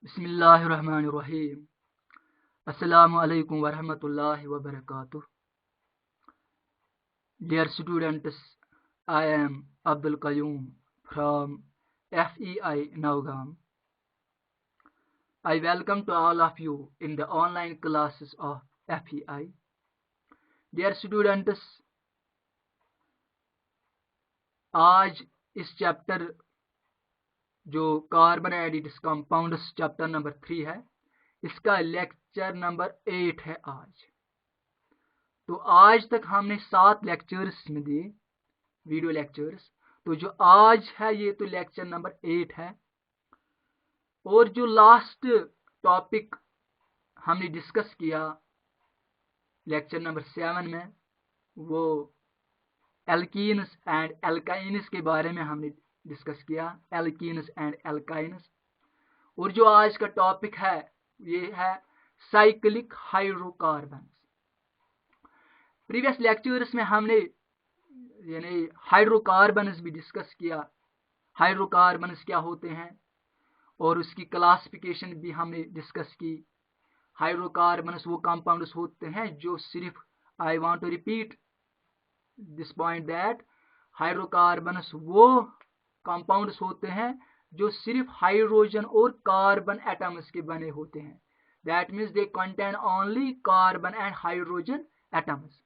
बिस्मिल्लाहिर्रहमानिर्रहीम। अस्सलामु अलैकुम वरहमतुल्लाहि वबरकातुह। Dear students, I am Abdul Qayyum from FEI Naugam. I welcome to all of you in the online classes of FEI. Dear students, आज इस chapter जो carbon एडिड्स compounds chapter number 3 है, इसका lecture number 8 है आज। तो आज तक हमने 7 लेक्चर्स में दिए, वीडियो लेक्चर्स। तो जो आज है ये तो लेक्चर नंबर 8 है। और जो लास्ट टॉपिक हमने डिस्कस किया लेक्चर नंबर 7 में, वो एल्कीन्स एंड एल्काइन्स के बारे में हमने डिस्कस किया, एल्कीन्स एंड एल्काइन्स। और जो आज का टॉपिक है ये है साइक्लिक हाइड्रोकार्बन्स। प्रीवियस लेक्चर्स में हमने यानी हाइड्रोकार्बन्स भी डिस्कस किया, हाइड्रोकार्बन्स क्या होते हैं और उसकी क्लासिफिकेशन भी हमने डिस्कस की। हाइड्रोकार्बन्स वो कंपाउंड्स होते हैं जो सिर्फ, I want to repeat this point that hydrocarbons वो कंपाउंड्स होते हैं जो सिर्फ हाइड्रोजन और कार्बन एटम्स के बने होते हैं। That means they contain only carbon and hydrogen atoms.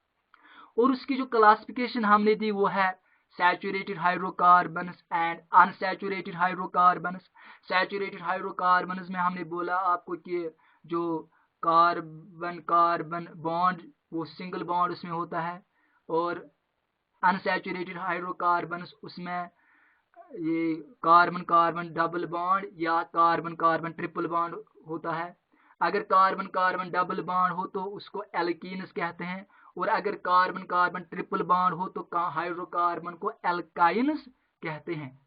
और उसकी जो क्लासिफिकेशन हमने दी वो है saturated hydrocarbons and unsaturated hydrocarbons. Saturated hydrocarbons में हमने बोला आपको कि जो कार्बन कार्बन बॉन्ड वो सिंगल बॉन्ड उसमें होता है, और अनसैचुरेटेड हाइड्रोकार्बन्स उसमें ये कार्बन कार्बन डबल बॉन्ड या कार्बन कार्बन ट्रिपल बॉन्ड होता है। अगर कार्बन कार्बन डबल बॉन्ड हो तो उसको एल्कीन्स कहते हैं, और अगर कार्बन कार्बन ट्रिपल बॉन्ड हो तो हाइड्रोकार्बन को एल्काइन्स कहते हैं।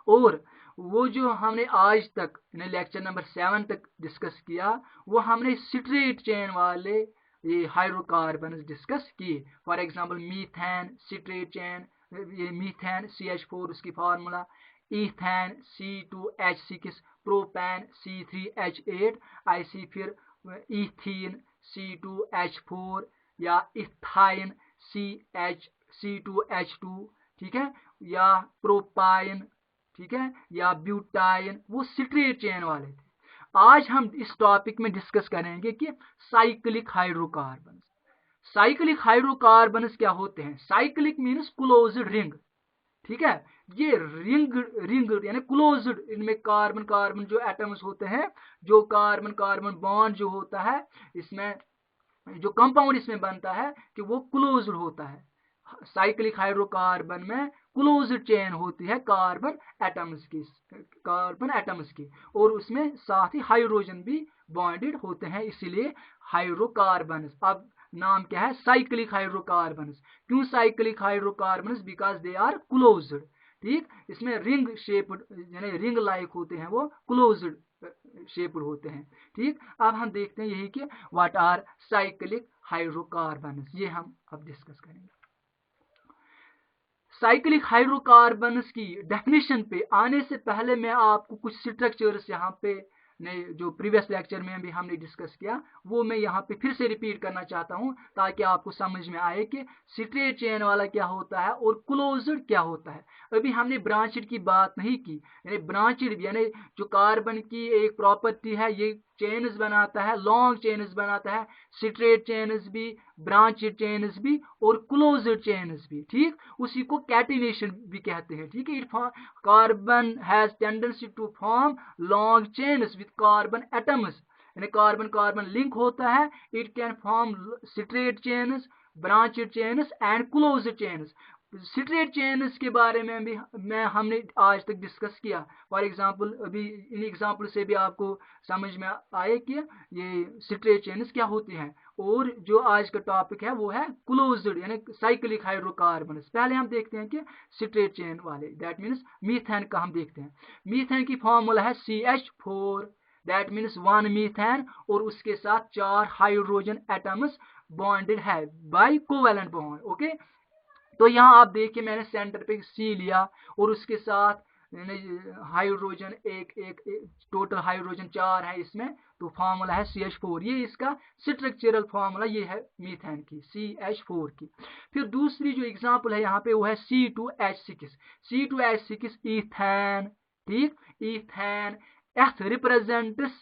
और वो जो हमने आज तक लेक्चर नंबर 7 तक डिस्कस किया, वो हमने स्ट्रेट चेन वाले ये हाइड्रोकार्बन डिस्कस किए। For example methane straight chain, ये मीथेन CH4 उसकी formula, ethane C2H6, propane C3H8, ऐसी फिर ईथीन C2H4 या इथाइन C2H2, ठीक है, या प्रोपाइन, ठीक है, या ब्यूटाइन, वो स्ट्रेट चेन वाले थे। आज हम इस टॉपिक में डिस्कस करेंगे कि साइक्लिक हाइड्रोकार्बन्स। साइक्लिक हाइड्रोकार्बन्स क्या होते हैं? साइक्लिक मीन्स क्लोज्ड रिंग, ठीक है। ये रिंग रिंग यानी क्लोज्ड, इनमें कार्बन कार्बन जो एटम्स होते हैं, जो कार्बन कार्बन बॉन्ड जो होता है, इसमें जो कंपाउंड इसमें बनता है कि वो क्लोज्ड होता है। साइक्लिक हाइड्रोकार्बन में क्लोज्ड चेन होती है कार्बन एटम्स की, और उसमें साथ ही हाइड्रोजन भी बॉन्डेड होते हैं, इसीलिए हाइड्रोकार्बन्स। अब नाम क्या है? Cyclic hydrocarbons. क्यों cyclic hydrocarbons? Because they are closed, ठीक। इसमें रिंग शेप्ड यानी रिंग लाइक होते हैं, वो क्लोज्ड शेप्ड होते हैं, ठीक। अब हम देखते हैं यही कि व्हाट आर साइक्लिक हाइड्रोकार्बन्स, ये हम अब डिस्कस करेंगे। साइक्लिक हाइड्रोकार्बन्स की डेफिनेशन पे आने से पहले मैं आपको कुछ स्ट्रक्चर्स यहाँ पे जो प्रीवियस लेक्चर में भी हमने डिस्कस किया वो मैं यहाँ पे फिर से रिपीट करना चाहता हूँ, ताकि आपको समझ में आए कि स्ट्रेट चेन वाला क्या होता है और क्लोज्ड क्या होता है। अभी हमने ब्रांचेड की बात नहीं की, यानी ब्रांचेड यानी जो कार्बन की एक प्रॉपर्टी है, ये चेन्स बनाता है, लॉन्ग चेन्स बनाता है, स्ट्रेट चेन्स भी, ब्रांचेड चेन्स भी और क्लोज्ड चेन्स भी, ठीक। उसी को कैटिनेशन भी कहते हैं, ठीक है। Carbon has tendency to form long chains with carbon atoms, यानी कार्बन कार्बन लिंक होता है, it can form straight chains, branched chains and closed chains. Straight chains के बारे में भी हमने आज तक डिस्कस किया। फॉर एग्जांपल अभी इन एग्जांपल से भी आपको समझ में आए कि ये स्ट्रेट चेन्स क्या होती हैं। और जो आज का टॉपिक है वो है क्लोज्ड यानी साइक्लिक हाइड्रोकार्बन्स। पहले हम देखते हैं कि स्ट्रेट चेन वाले, दैट मीन्स मीथेन का हम देखते हैं। मीथेन की फॉर्मूला है CH4, दैट मीन्स 1 मीथेन, और उसके साथ 4 हाइड्रोजन एटम्स बॉन्डेड है बाय कोवेलेंट बॉन्ड, ओके। तो यहाँ आप देखिए मैंने सेंटर पे C लिया और उसके साथ हाइड्रोजन एक टोटल हाइड्रोजन 4 है इसमें, तो फार्मूला है CH4। ये इसका स्ट्रक्चरल फार्मूला ये है मीथेन की CH4 की। फिर दूसरी जो एग्जांपल है यहाँ पे वो है C2H6। C2H6 ईथेन, ठीक, ethane. Eth represents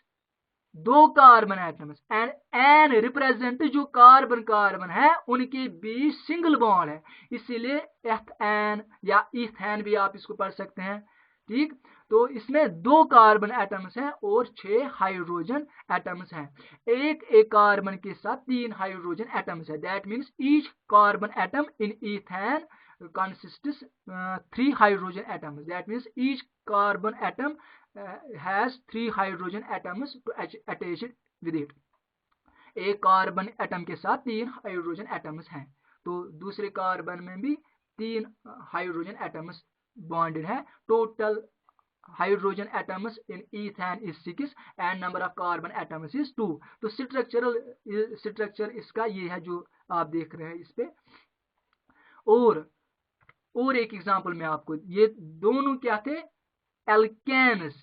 2 carbon atoms and ane represent जो कार्बन कार्बन है उनके बीच सिंगल बॉन्ड है, इसीलिए एथेन या ईथेन भी आप इसको पढ़ सकते हैं, ठीक। तो इसमें 2 कार्बन एटम्स हैं और 6 हाइड्रोजन एटम्स हैं। एक कार्बन के साथ 3 हाइड्रोजन एटम्स है। That means each carbon atom in ethane consists 3 hydrogen atoms. That means each carbon atom has 3 hydrogen atoms to attached with it. एक कार्बन एटम के साथ 3 हाइड्रोजन एटम्स हैं, तो दूसरे कार्बन में भी 3 हाइड्रोजन एटम्स बॉन्डेड है। Total hydrogen atoms in ethane is 6 and number of carbon atoms is 2। तो स्ट्रक्चर इसका ये है जो आप देख रहे हैं इस पे। और एक एग्जांपल में आपको, ये दोनों क्या थे, एल्केन्स।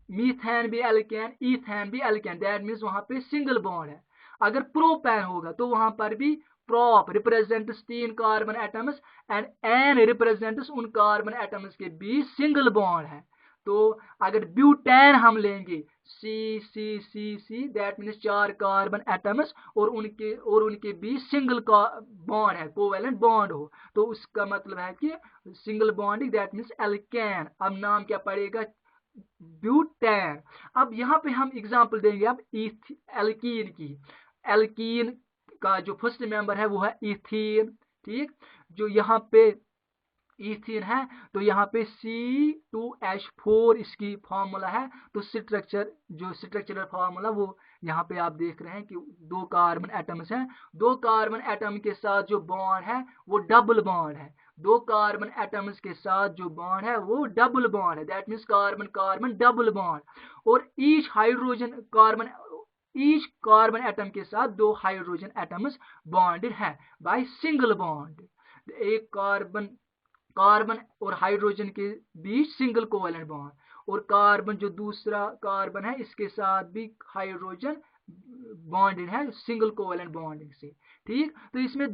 मीथेन भी एल्केन, ईथेन भी एल्केन। दैट मीन्स वहां पे सिंगल बॉन्ड है। अगर प्रोपेन होगा तो वहां पर भी prop represents 3 carbon atoms and ane represents उन कार्बन एटम्स के बीच सिंगल बॉन्ड है। तो अगर ब्यूटेन हम लेंगे C C C C, that means 4 carbon atoms और उनके बीच सिंगल का बॉन्ड है, कोवेलेंट बॉन्ड हो, तो उसका मतलब है कि single bonding, that means alkane. अब नाम क्या पड़ेगा, ब्यूटेन। अब यहाँ पे हम एग्जांपल देंगे अब एल्कीन की। एल्कीन का जो फर्स्ट मेंबर है वो है इथीन, ठीक। जो यहाँ पे इथीन है तो यहाँ पे C2H4 इसकी फार्मूला है। तो स्ट्रक्चरल फार्मूला वो यहाँ पे आप देख रहे हैं कि 2 कार्बन एटम्स हैं। 2 कार्बन एटम के साथ जो बॉन्ड है वो डबल बॉन्ड है। 2 कार्बन एटम्स के साथ जो बॉन्ड है वो डबल बॉन्ड है। That means carbon carbon double bond. और ईच कार्बन एटम के साथ 2 हाइड्रोजन एटम्स बॉन्डेड है बाय सिंगल बॉन्ड। एक कार्बन और हाइड्रोजन के बीच सिंगल कोवेलेंट बॉन्ड, और कार्बन जो दूसरा कार्बन है इसके साथ भी हाइड्रोजन बॉन्डेड है सिंगल कोवेलेंट बॉन्डिंग से, ठीक। तो इसमें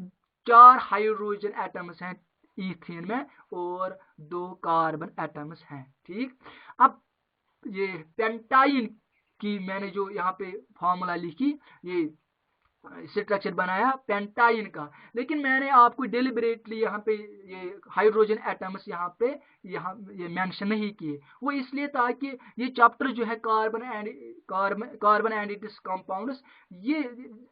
4 हाइड्रोजन एटम्स हैं ईथेन में और 2 कार्बन एटम्स हैं, ठीक। अब ये पेंटाइन की मैंने जो यहाँ पे फॉर्मूला लिखी, ये स्ट्रक्चर बनाया पेंटाइन का, लेकिन मैंने आपको डेलिबरेटली यहाँ पे ये हाइड्रोजन एटम्स यहाँ ये मेंशन नहीं किए। वो इसलिए ताकि ये चैप्टर जो है कार्बन एंड इट्स कंपाउंड्स, ये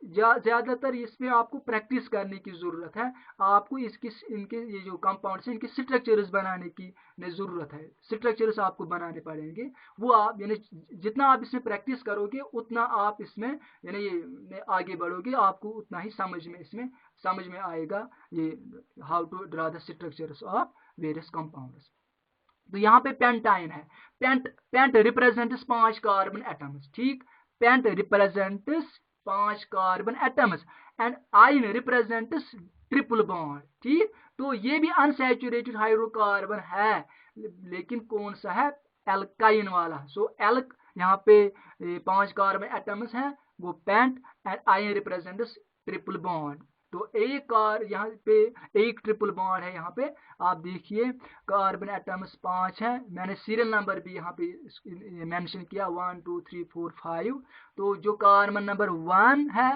ज्यादातर इसमें आपको प्रैक्टिस करने की जरूरत है। आपको इनके ये जो कंपाउंड्स हैं इनके स्ट्रक्चर्स बनाने की जरूरत है। स्ट्रक्चर्स आपको बनाने पड़ेंगे। वो आप यानी जितना आप इसमें प्रैक्टिस करोगे उतना आप इसमें यानी ये आगे बढ़ोगे, आपको उतना ही समझ में आएगा ये how to draw the structures of various compounds. तो यहाँ पे पेंटाइन है। पेंट रिप्रेजेंट्स 5 कार्बन एटम्स, ठीक। Pent represents 5 carbon atoms and yne represents triple bond, ठीक। तो ये भी अनसैचुरेटेड हाइड्रोकार्बन है, लेकिन कौन सा है, एल्काइन वाला। सो एल्क यहाँ पे 5 कार्बन एटम्स हैं, वो paint and yne represents triple bond. तो यहाँ पे एक ट्रिपल बॉन्ड है। यहाँ पे आप देखिए कार्बन एटम्स 5 हैं। मैंने सीरियल नंबर भी यहाँ पे मेंशन किया 1 2 3 4 5। तो जो कार्बन नंबर 1 है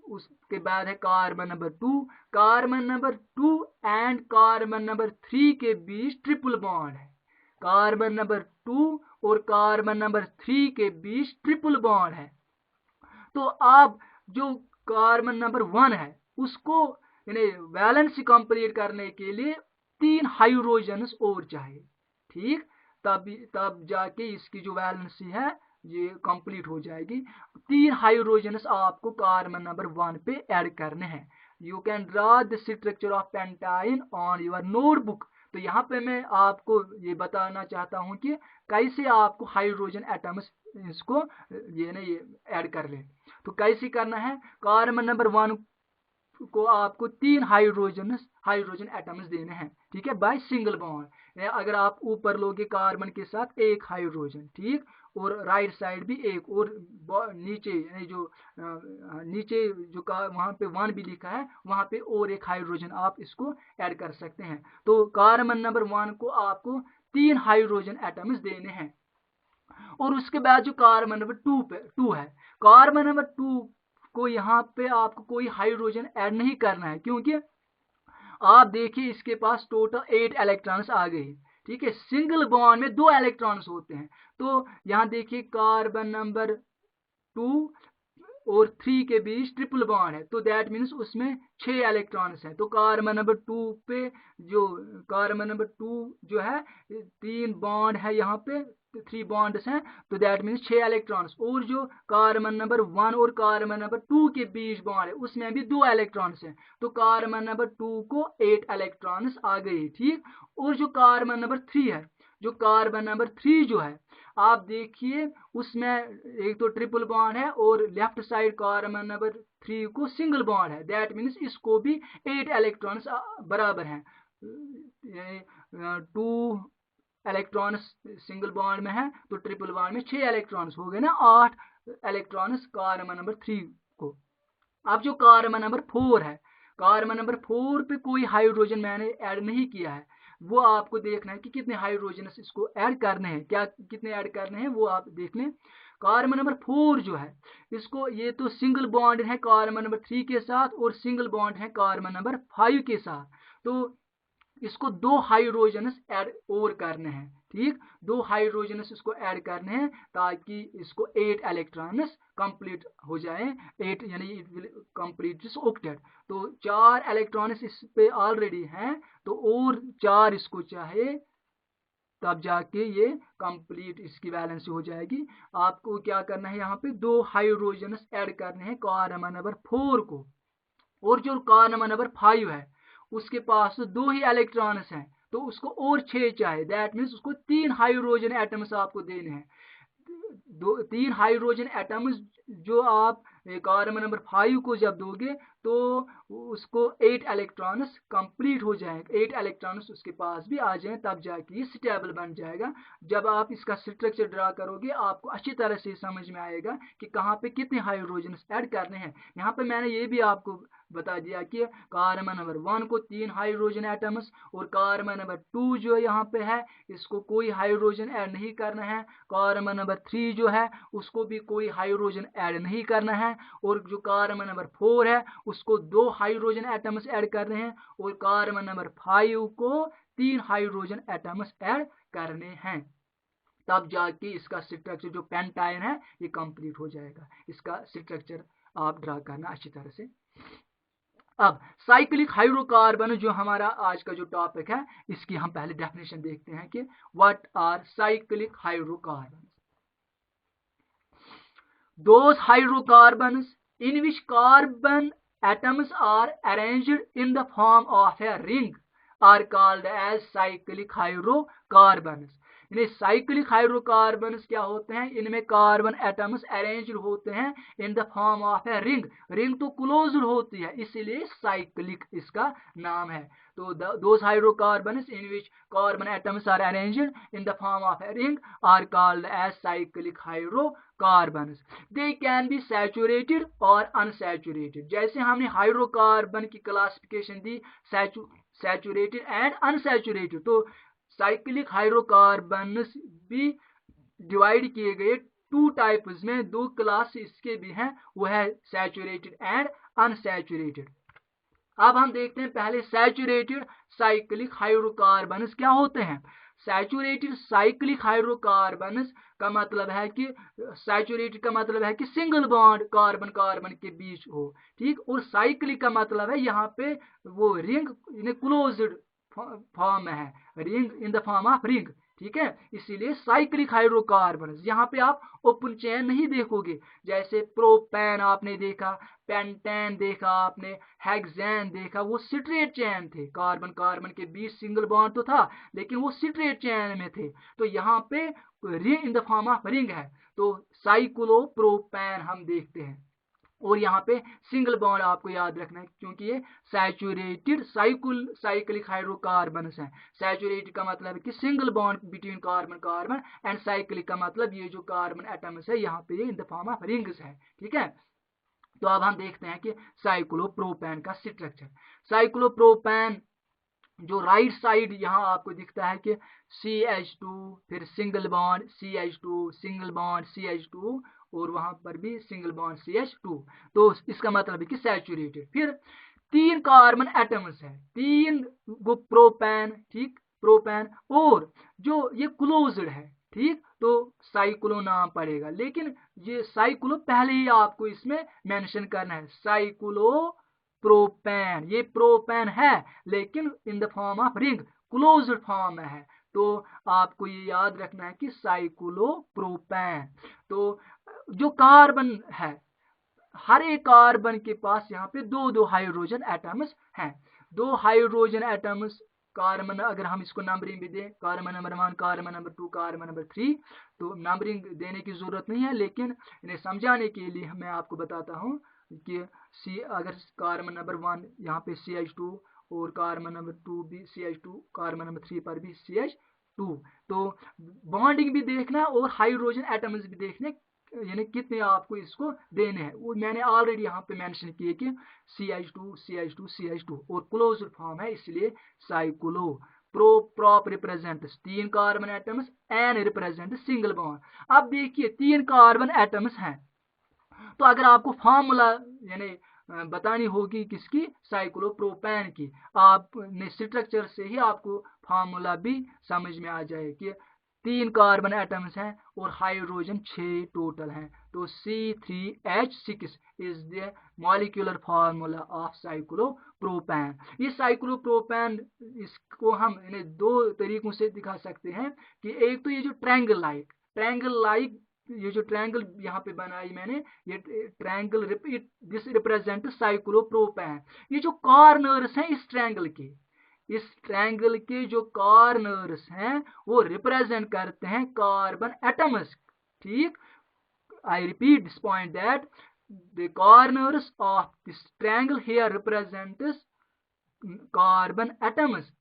उसके बाद है carbon number 2। Carbon number 2 and carbon number 3 के बीच ट्रिपल बॉन्ड है। कार्बन नंबर 2 और कार्बन नंबर 3 के बीच ट्रिपल बॉन्ड है। तो आप जो कार्बन नंबर 1 है उसको वैलेंस कंप्लीट करने के लिए 3 हाइड्रोजन और चाहिए, ठीक। तब जाके इसकी जो वैलेंसी है ये कंप्लीट हो जाएगी। 3 हाइड्रोजन आपको कार्बन नंबर 1 पे ऐड करने हैं। You can draw the structure of pentyne on your notebook. तो यहाँ पे मैं आपको ये बताना चाहता हूँ कि कैसे आपको हाइड्रोजन एटम्स इसको ये ऐड कर ले। तो कैसे करना है, कार्बन नंबर 1 को आपको 3 हाइड्रोजन एटम्स देने हैं, ठीक है, बाय सिंगल बॉन्ड। अगर आप ऊपर लोगे कार्बन के साथ एक हाइड्रोजन, ठीक, और राइट साइड भी एक, और नीचे नीचे जो वहां पे 1 भी लिखा है वहां पे और एक हाइड्रोजन आप इसको ऐड कर सकते हैं। तो कार्बन नंबर 1 को आपको 3 हाइड्रोजन एटम्स देने हैं। और उसके बाद जो कार्बन नंबर 2 है, कार्बन नंबर 2 को यहाँ पे आपको कोई हाइड्रोजन ऐड नहीं करना है, क्योंकि आप देखिए इसके पास टोटल 8 इलेक्ट्रॉन्स आ गए, ठीक है। सिंगल बॉन्ड में 2 इलेक्ट्रॉन्स होते हैं, तो यहाँ देखिए कार्बन नंबर 2 और 3 के बीच ट्रिपल बॉन्ड है, तो दैट मीन्स उसमें 6 इलेक्ट्रॉन्स हैं। तो कार्बन नंबर 2 पे जो कार्बन नंबर 2 जो है 3 बॉन्ड है, यहाँ पे 3 बॉन्ड्स हैं, तो दैट मीन्स 6 इलेक्ट्रॉन्स। और जो कार्बन नंबर 1 और कार्बन नंबर 2 के बीच बॉन्ड है उसमें भी 2 इलेक्ट्रॉन्स हैं, तो कार्बन नंबर 2 को 8 इलेक्ट्रॉन्स आ गए, ठीक। और जो कार्बन नंबर 3 है, जो कार्बन नंबर 3 जो है आप देखिए उसमें एक तो ट्रिपल बॉन्ड है और लेफ्ट साइड कार्बन नंबर 3 को सिंगल बॉन्ड है, दैट मीन्स इसको भी 8 इलेक्ट्रॉन्स बराबर हैं। 2 इलेक्ट्रॉन्स सिंगल बॉन्ड में है तो ट्रिपल बॉन्ड में 6 इलेक्ट्रॉन्स हो गए ना, 8 इलेक्ट्रॉन्स कार्बन नंबर 3 को। अब जो कार्बन नंबर 4 है, कार्बन नंबर 4 पे कोई हाइड्रोजन मैंने ऐड नहीं किया है, वो आपको देखना है कि कितने हाइड्रोजन इसको ऐड करने हैं, क्या कितने ऐड करने हैं वो आप देख लें। कार्बन नंबर 4 जो है इसको, ये तो सिंगल बॉन्ड है कार्बन नंबर 3 के साथ और सिंगल बॉन्ड है कार्बन नंबर 5 के साथ, तो इसको 2 हाइड्रोजनस ऐड और करने हैं, ठीक, 2 हाइड्रोजनस इसको ऐड करने हैं ताकि इसको 8 इलेक्ट्रॉन्स कंप्लीट हो जाए, 8 यानी it will complete this octet. तो 4 इलेक्ट्रॉन्स इस पे ऑलरेडी हैं, तो और 4 इसको चाहिए, तब जाके ये कंप्लीट इसकी वैलेंसी हो जाएगी। आपको क्या करना है, यहाँ पे 2 हाइड्रोजनस ऐड करने हैं कार्बन नंबर 4 को, और जो कार्बन नंबर 5 है उसके पास तो 2 ही इलेक्ट्रॉन्स हैं, तो उसको और 6 चाहिए, दैट मीन्स उसको 3 हाइड्रोजन एटम्स आपको देने हैं। 3 हाइड्रोजन एटम्स जो आप कार्बन नंबर 5 को जब दोगे तो उसको 8 इलेक्ट्रॉन्स कंप्लीट हो जाएंगे, 8 इलेक्ट्रॉन्स उसके पास भी आ जाए, तब जाके ये स्टेबल बन जाएगा। जब आप इसका स्ट्रक्चर ड्रा करोगे आपको अच्छी तरह से समझ में आएगा कि कहाँ पे कितने हाइड्रोजन ऐड करने हैं। यहाँ पे मैंने ये भी आपको बता दिया कि कार्बन नंबर 1 को 3 हाइड्रोजन एटम्स, और कार्बन नंबर 2 जो यहाँ पे है इसको कोई हाइड्रोजन ऐड नहीं करना है, कार्बन नंबर 3 जो है उसको भी कोई हाइड्रोजन ऐड नहीं करना है, और जो कार्बन नंबर 4 है उसको 2 हाइड्रोजन एटम्स ऐड करने हैं, और कार्बन नंबर 5 को 3 हाइड्रोजन एटम्स ऐड करने हैं, तब जाके इसका स्ट्रक्चर जो पेंटायन है ये कंप्लीट हो जाएगा। इसका स्ट्रक्चर आप ड्रा करना अच्छी तरह से। अब साइक्लिक हाइड्रोकार्बन जो हमारा आज का जो टॉपिक है, इसकी हम पहले डेफिनेशन देखते हैं कि what are cyclic hydrocarbon. Those hydrocarbons in which carbon atoms are arranged in the form of a ring are called as cyclic hydrocarbons. यानी साइक्लिक हाइड्रोकार्बन्स क्या होते हैं, इनमें कार्बन एटम्स अरेंज होते हैं in the form of a ring, ring तो close होती है इसीलिए साइक्लिक इसका नाम है। तो those hydrocarbons in which carbon atoms are arranged in the form of a ring are called as cyclic hydrocarbons. They can be saturated और unsaturated. जैसे हमने हाइड्रोकार्बन की क्लासिफिकेशन दी सैचुरेटेड एंड अनसैचुरेटेड, तो साइक्लिक हाइड्रोकार्बन्स भी divide किए गए 2 types में, 2 क्लास इसके भी हैं, वो है सैचुरेटेड एंड अनसैचुरेटेड। अब हम देखते हैं पहले सैचुरेटेड साइक्लिक हाइड्रोकार्बन्स क्या होते हैं। सैचुरेटेड साइक्लिक हाइड्रोकार्बन्स का मतलब है कि सैचुरेटेड का मतलब है कि सिंगल बॉन्ड कार्बन कार्बन के बीच हो, ठीक, और साइक्लिक का मतलब है यहाँ पे वो रिंग क्लोज्ड फॉर्म में है, ring in the form of ring, ठीक है, इसीलिए साइक्लिक हाइड्रोकार्बन। यहाँ पे आप ओपन चेन नहीं देखोगे, जैसे प्रोपेन आपने देखा, पेंटेन देखा आपने, हेक्सेन देखा, वो स्ट्रेट चेन थे, कार्बन कार्बन के बीच सिंगल बॉन्ड तो था लेकिन वो स्ट्रेट चेन में थे। तो यहाँ पे ring in the form of ring है, तो साइक्लोप्रोपेन हम देखते हैं। और यहाँ पे सिंगल बॉन्ड आपको याद रखना है, क्योंकि ये सैचुरेटेड साइक्लिक हाइड्रोकार्बन्स हैं। सैचुरेटेड का मतलब है कि single bond between carbon carbon, and cyclic का मतलब ये जो कार्बन एटम्स है यहाँ पे ये इन द फॉर्म ऑफ रिंग्स है। ठीक है, तो अब हम देखते हैं कि साइक्लोप्रोपेन का स्ट्रक्चर। साइक्लोप्रोपेन जो राइट साइड यहाँ आपको दिखता है कि CH2, फिर single bond CH2, single bond CH2, और वहां पर भी सिंगल बॉन्ड CH2, तो इसका मतलब है कि सैचुरेटेड। फिर 3 कार्बन एटम्स है, 3 वो प्रोपेन, ठीक, प्रोपेन, और जो ये क्लोज्ड है, ठीक, तो साइक्लो नाम पड़ेगा। लेकिन ये साइक्लो पहले ही आपको इसमें मेंशन करना है, साइक्लो प्रोपेन, ये प्रोपेन है लेकिन इन the form of ring, closed form में है, तो आपको ये याद रखना है कि साइक्लोप्रोपेन। तो जो कार्बन है, हर एक कार्बन के पास यहाँ पे दो दो हाइड्रोजन एटम्स हैं, 2 हाइड्रोजन एटम्स। कार्बन अगर हम इसको नंबरिंग भी दें, carbon number 1, carbon number 2, carbon number 3, तो नंबरिंग देने की जरूरत नहीं है, लेकिन इन्हें समझाने के लिए मैं आपको बताता हूँ कि अगर कार्बन नंबर 1 यहाँ पे CH2, और कार्बन नंबर 2 भी CH2, कार्बन नंबर 3 पर भी CH2, तो बॉन्डिंग भी देखना और हाइड्रोजन एटम्स भी देखने, यानी कितने आपको इसको देने हैं, वो मैंने ऑलरेडी यहाँ पे मेंशन किए कि CH2 CH2 CH2, और क्लोज्ड फॉर्म है इसलिए cyclo. Prop represent 3 carbon atoms, ane represent single bond. अब देखिए 3 कार्बन एटम्स हैं, तो अगर आपको फार्मूला यानी बतानी होगी किसकी, साइक्लोप्रोपेन की, आपने स्ट्रक्चर से ही आपको फार्मूला भी समझ में आ जाए कि 3 कार्बन एटम्स हैं और हाइड्रोजन 6 टोटल हैं, तो C3H6 is the molecular formula of cyclopropane. ये साइक्लोप्रोपेन, इसको हम इन्हें 2 तरीकों से दिखा सकते हैं कि एक तो ये जो ट्रायंगल लाइक ये जो ट्रायंगल यहाँ पे बनाई मैंने, ये ट्रायंगल दिस रिप्रेजेंट साइक्लोप्रोपेन। ये जो कॉर्नर्स हैं इस ट्रायंगल के जो कॉर्नर्स हैं वो रिप्रेजेंट करते हैं कार्बन एटम्स, ठीक। I repeat this point that the corners of this triangle here represents carbon atoms,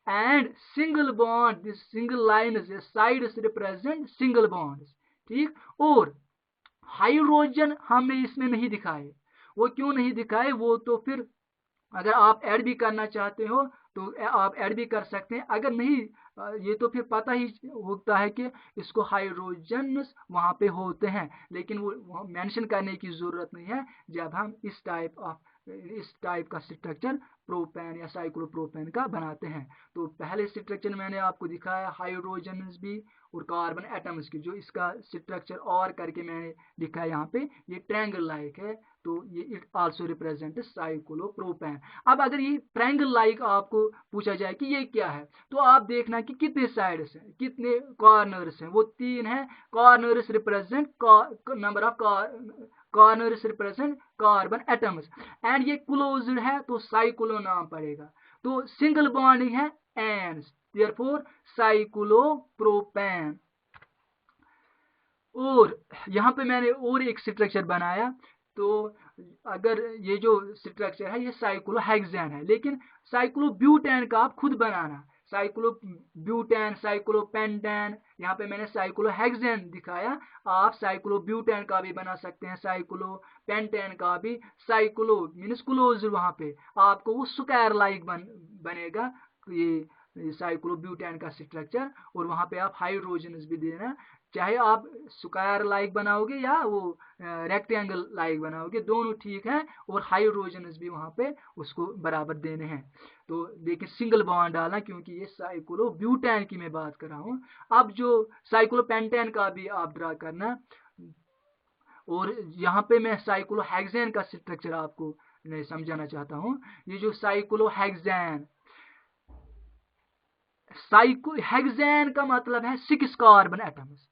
and single bond, this single lines sides represent single bonds, ठीक। और हाइड्रोजन हमने इसमें नहीं दिखाए, वो क्यों नहीं दिखाए, वो तो फिर अगर आप ऐड भी करना चाहते हो तो आप ऐड भी कर सकते हैं, अगर नहीं ये तो फिर पता ही होता है कि इसको हाइड्रोजन वहां पे होते हैं, लेकिन वो मेंशन करने की जरूरत नहीं है जब हम इस टाइप का स्ट्रक्चर प्रोपेन या साइक्लोप्रोपेन का बनाते हैं। तो पहले स्ट्रक्चर मैंने आपको दिखाया हाइड्रोजन भी और कार्बन एटम्स की, जो इसका स्ट्रक्चर और करके मैंने दिखाया यहाँ पे, ये ट्रायंगल लाइक है, तो ये इट आल्सो रिप्रेजेंट साइक्लोप्रोपेन। अब अगर ये ट्रायंगल लाइक आपको पूछा जाए कि ये क्या है, तो आप देखना कि कितने साइड्स हैं, कितने कॉर्नर्स हैं, वो 3 हैं। Corners represent number of corners represent carbon atoms, and ये क्लोज्ड है तो साइक्लो नाम पड़ेगा, तो सिंगल बॉन्डिंग है एन, देयरफॉर साइक्लोप्रोपेन। और यहाँ पे मैंने और एक स्ट्रक्चर बनाया, तो अगर ये जो स्ट्रक्चर है ये साइक्लोहेक्सेन है, लेकिन साइक्लोब्यूटेन का आप खुद बनाना, साइक्लोब्यूटेन, साइक्लोपेंटेन, यहाँ पे मैंने साइक्लोहेक्सेन दिखाया, आप साइक्लोब्यूटेन का भी बना सकते हैं, साइक्लोपेंटेन का भी। साइक्लो मीन्स क्लोज, वहां पे आपको वो स्क्वायर लाइक बनेगा ये साइक्लोब्यूटेन का स्ट्रक्चर, और वहां पे आप हाइड्रोजन भी देना, चाहे आप स्क्वायर लाइक बनाओगे या वो रेक्टेंगल लाइक बनाओगे, दोनों ठीक है, और हाइड्रोजन भी वहां पे उसको बराबर देने हैं। तो देखिए सिंगल बॉन्ड डालना, क्योंकि ये साइक्लोब्यूटेन की मैं बात कर रहा हूँ। अब जो साइक्लोपेंटेन का भी आप ड्रा करना, और यहाँ पे मैं साइक्लोहेक्सेन का स्ट्रक्चर आपको समझाना चाहता हूँ। ये जो साइक्लोहेक्सेन का मतलब है 6 carbon atoms,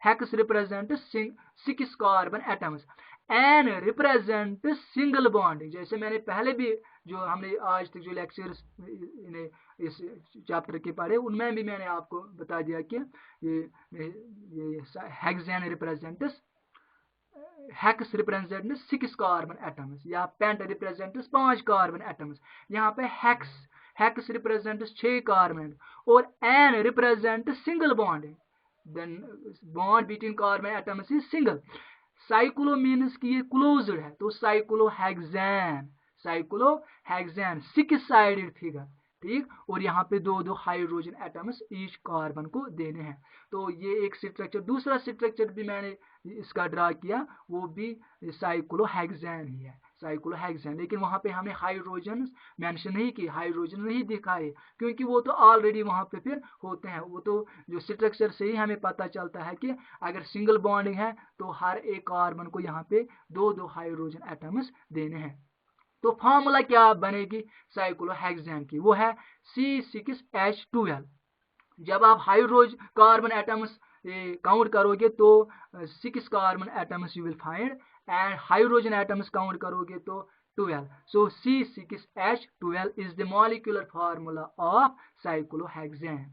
hex represent 6 carbon atoms, ane represent single bonding. जैसे मैंने पहले भी जो हमने आज तक जो लेक्चर्स इस चैप्टर के पढ़े, उनमें भी मैंने आपको बता दिया कि ये hexane represents hex represents 6 carbon atoms या पेंट रिप्रेजेंट्स 5 कार्बन एटम्स। यहाँ पे हेक्स रिप्रेजेंट्स 6 कार्बन और ane represents single bond, then bond between carbon atoms is single. Cyclo means कि ये क्लोज्ड है, तो साइक्लोहेक्सेन 6 साइडेड फिगर, ठीक। और यहाँ पे दो हाइड्रोजन एटम्स ईच कार्बन को देने हैं। तो ये एक स्ट्रक्चर, दूसरा स्ट्रक्चर भी मैंने इसका ड्रा किया, वो भी साइक्लोहेक्सेन ही है, साइक्लोहेक्सेन। लेकिन वहां पे हमने हाइड्रोजन मेंशन नहीं की, हाइड्रोजन नहीं दिखाए, क्योंकि वो तो ऑलरेडी वहां पे फिर होते हैं। वो तो जो स्ट्रक्चर से ही हमें पता चलता है कि अगर सिंगल बॉन्डिंग है तो हर एक कार्बन को यहाँ पे दो हाइड्रोजन एटम्स देने हैं। तो फॉर्मूला क्या बनेगी साइक्लोहेक्सेन की, वो है C6H12। जब आप हाइड्रोजन कार्बन एटम्स काउंट करोगे तो 6 carbon atoms you will find, and hydrogen atoms count करोगे तो 12। So C6H12 is the molecular formula of cyclohexane.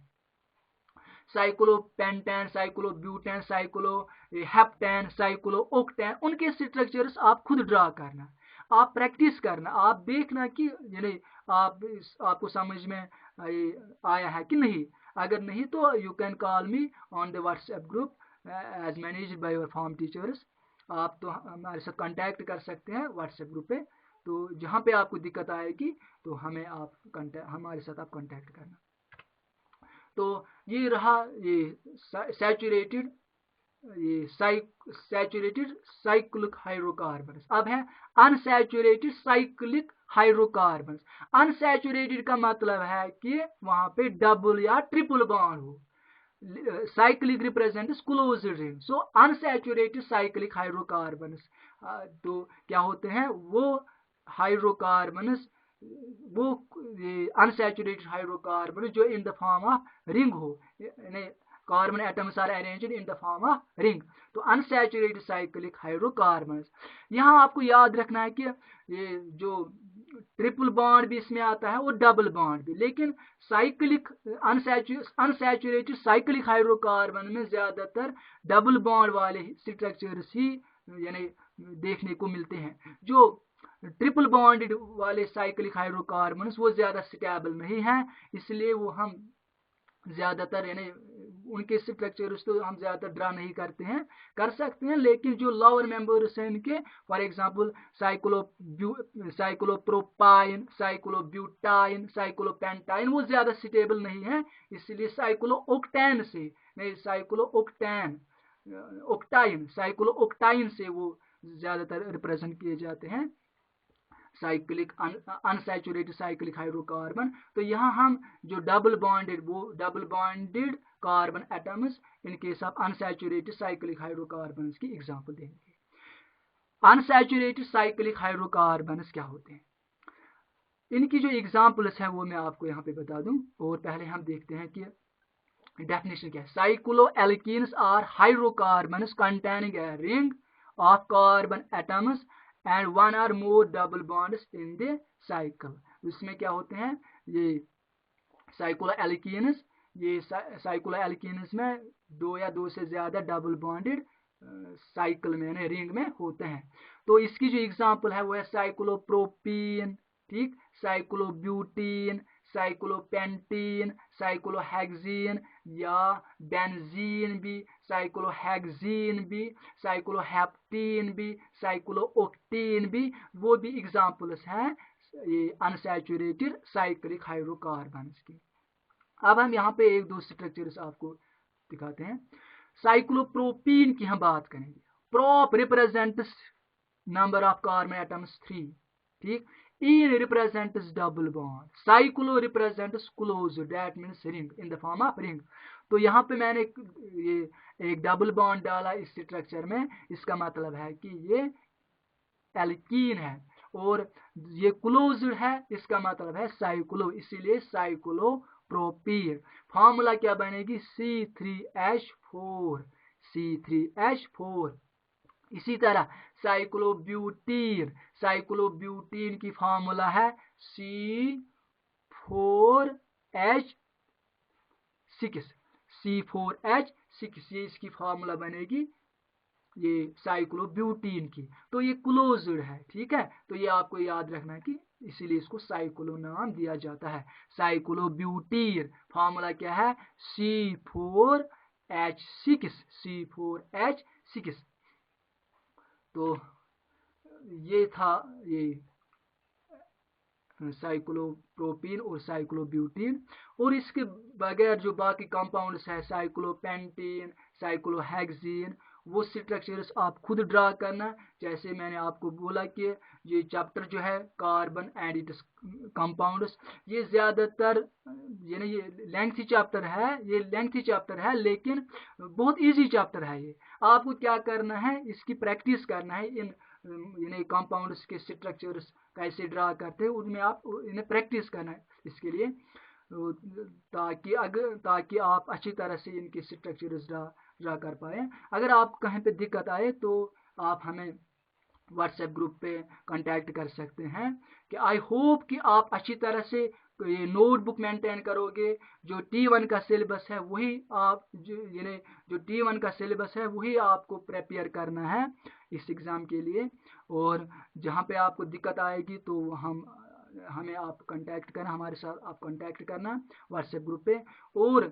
Cyclopentane, cyclobutane, cycloheptane, cyclooctane, उनके स्ट्रक्चर्स आप खुद ड्रा करना, आप प्रैक्टिस करना, आप देखना कि यानी आपको समझ में आया है कि नहीं। अगर नहीं तो you can call me on the WhatsApp group as managed by your form teachers. आप तो हमारे साथ कांटेक्ट कर सकते हैं व्हाट्सएप ग्रुप पे। तो जहाँ पे आपको दिक्कत आएगी तो हमारे साथ आप कांटेक्ट करना। तो ये रहा ये सैचुरेटेड साइक्लिक हाइड्रोकार्बन। अब है अनसैचुरेटेड साइक्लिक हाइड्रोकार्बन। अनसैचुरेटेड का मतलब है कि वहां पे डबल या ट्रिपल बॉन्ड हो। साइक्लिक रिप्रेजेंट्स क्लोज्ड रिंग, सो अनसैचुरेटेड साइक्लिक हाइड्रोकार्बन तो क्या होते हैं, वो हाइड्रोकार्बन, वो अनसैचुरेटेड हाइड्रोकार्बन जो in the form of ring हो, carbon atoms are arranged in the form of ring. तो अनसैचुरेटेड साइक्लिक हाइड्रोकार्बन। यहाँ आपको याद रखना है कि ये जो ट्रिपल बॉन्ड भी इसमें आता है और डबल बॉन्ड भी, लेकिन साइक्लिक अनसैचुरेटेड साइक्लिक हाइड्रोकार्बन में ज्यादातर डबल बॉन्ड वाले स्ट्रक्चर्स ही यानी देखने को मिलते हैं। जो ट्रिपल बॉन्ड वाले साइक्लिक हाइड्रोकार्बन वो ज्यादा स्टेबल नहीं है, इसलिए वो हम ज्यादातर यानी उनके स्ट्रक्चर्स तो हम ज्यादातर ड्रा नहीं करते हैं, कर सकते हैं, लेकिन जो लोअर मेंबर्स हैं इनके, फॉर एग्जांपल साइक्लोप्रोपाइन, साइक्लोब्यूटाइन, साइक्लोपेंटाइन, वो ज्यादा स्टेबल नहीं है, इसलिए साइक्लोओक्टेन से नहीं, साइक्लोओक्टाइन से वो ज्यादातर रिप्रेजेंट किए जाते हैं, साइक्लिक अनसैचुरेटेड साइक्लिक हाइड्रोकार्बन। तो यहाँ हम जो double bonded carbon atoms in case of unsaturated cyclic hydrocarbon की एग्जांपल देंगे। अनसैचुरेटेड साइक्लिक हाइड्रोकार्बन क्या होते हैं, इनकी जो एग्जांपल्स है वो मैं आपको यहाँ पे बता दूं, और पहले हम देखते हैं कि डेफिनेशन क्या है। Cycloalkenes are hydrocarbons containing a ring of carbon atoms and one or more double bonds in the cycle. इसमें क्या होते हैं, ये साइक्लो एल्कीन्स, ये साइक्लो एल्कीन्स में दो या दो से ज्यादा डबल बॉन्डेड साइकिल में रिंग में होते हैं। तो इसकी जो एग्जांपल है वो है साइक्लोप्रोपीन, ठीक, साइक्लोब्यूटीन, साइक्लोपेंटीन, साइक्लोहेक्सीन या बेंजीन भी, साइक्लोहेक्सीन भी, साइक्लोहेप्टीन भी, साइक्लोओक्टीन भी, वो भी एग्जांपल्स हैं ये अनसैचुरेटेड साइक्लिक हाइड्रोकार्बन्स की। अब हम यहाँ पे एक दो स्ट्रक्चर्स आपको दिखाते हैं। साइक्लोप्रोपीन की हम बात करेंगे। Prop represents number of carbon atoms 3, ठीक। Ene represents double bond, cyclo represents close, that means ring in the form of ring. तो यहाँ पे मैंने ये एक डबल बॉन्ड डाला इस स्ट्रक्चर में, इसका मतलब है कि ये एल्कीन है, और ये क्लोज्ड है, इसका मतलब है साइक्लो, इसीलिए साइक्लो प्रोपीन। फॉर्मूला क्या बनेगी, C3H4, C3H4। इसी तरह साइक्लोब्यूटीन, साइक्लोब्यूटीन की फॉर्मूला है C4H6, C4H6, ये इसकी फॉर्मूला बनेगी। ये साइक्लोब्यूटीन की, तो ये क्लोज्ड है, ठीक है। तो ये आपको याद रखना है कि इसीलिए इसको साइक्लो नाम दिया जाता है। साइक्लोब्यूटीन फॉर्मूला क्या है, C4H6, C4H6। तो ये था ये साइक्लोप्रोपीन और साइक्लोब्यूटीन। और इसके बगैर जो बाकी कंपाउंड्स है, साइक्लोपेंटीन, साइक्लोहेक्सीन, वो स्ट्रक्चर्स आप खुद ड्रा करना। जैसे मैंने आपको बोला कि ये चैप्टर जो है कार्बन एंड इट्स कंपाउंड्स, ये ज़्यादातर ये लेंथी चैप्टर है, ये लेंथी चैप्टर है लेकिन बहुत इजी चैप्टर है। ये आपको क्या करना है, इसकी प्रैक्टिस करना है। इन कंपाउंड्स के स्ट्रक्चर्स कैसे ड्रा करते हैं उनमें आप इन्हें प्रैक्टिस करना है इसके लिए, ताकि आप अच्छी तरह से इनके स्ट्रक्चर्स ड्रा कर पाए। अगर आप कहीं पे दिक्कत आए तो आप हमें व्हाट्सएप ग्रुप पे कांटेक्ट कर सकते हैं। कि आई होप कि आप अच्छी तरह से ये नोटबुक मेंटेन करोगे। जो T1 का सिलेबस है वही आप जो T1 का सिलेबस है वही आपको प्रिपेयर करना है इस एग्ज़ाम के लिए। और जहाँ पे आपको दिक्कत आएगी तो हमें आप कांटेक्ट करना, हमारे साथ आप कांटेक्ट करना व्हाट्सएप ग्रुप पे। और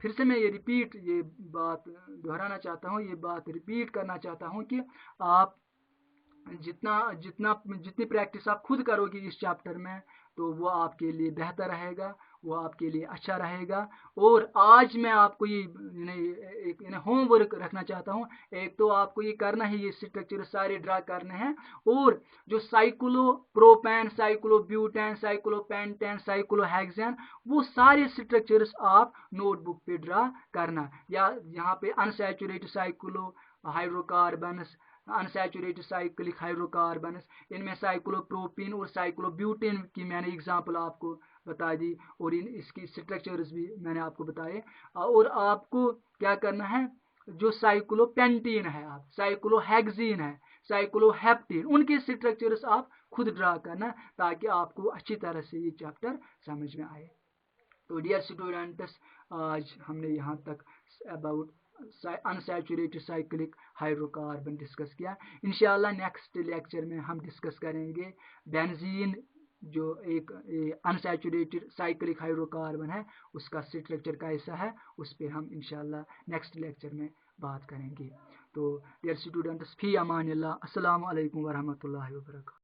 फिर से मैं ये बात दोहराना चाहता हूँ, ये बात रिपीट करना चाहता हूँ कि आप जितनी प्रैक्टिस आप खुद करोगे इस चैप्टर में तो वो आपके लिए बेहतर रहेगा, वो आपके लिए अच्छा रहेगा। और आज मैं आपको एक होमवर्क रखना चाहता हूँ। एक तो आपको ये करना है, ये स्ट्रक्चर सारे ड्रा करने हैं। और जो साइक्लोप्रोपेन, साइक्लोब्यूटेन, साइक्लोपेंटेन, साइक्लोहेक्सेन, वो सारे स्ट्रक्चर्स आप नोटबुक पे ड्रा करना। या यहाँ पे unsaturated cyclo hydrocarbons, unsaturated cyclic hydrocarbons, इनमें साइक्लोप्रोपीन और साइक्लोब्यूटेन की मैंने एग्जांपल आपको बता दी और इसकी स्ट्रक्चर्स भी मैंने आपको बताए। और आपको क्या करना है, जो साइक्लोपेंटीन है, आप साइक्लोहेक्सीन है, साइक्लोहेप्टीन, उनके स्ट्रक्चर्स आप खुद ड्रा करना ताकि आपको अच्छी तरह से ये चैप्टर समझ में आए। तो डियर स्टूडेंट्स, आज हमने यहाँ तक about unsaturated cyclic hydrocarbon discuss किया। इंशाल्लाह नेक्स्ट लेक्चर में हम डिस्कस करेंगे बेंजीन, जो एक अनसैचुरेटेड साइक्लिक हाइड्रोकार्बन है, उसका स्ट्रक्चर कैसा है, उस पर हम इंशाल्लाह नेक्स्ट लेक्चर में बात करेंगे। तो डियर स्टूडेंट्स, फी अमान अल्लाह, अस्सलाम वालेकुम वरहमतुल्लाहि वबरकातुहू।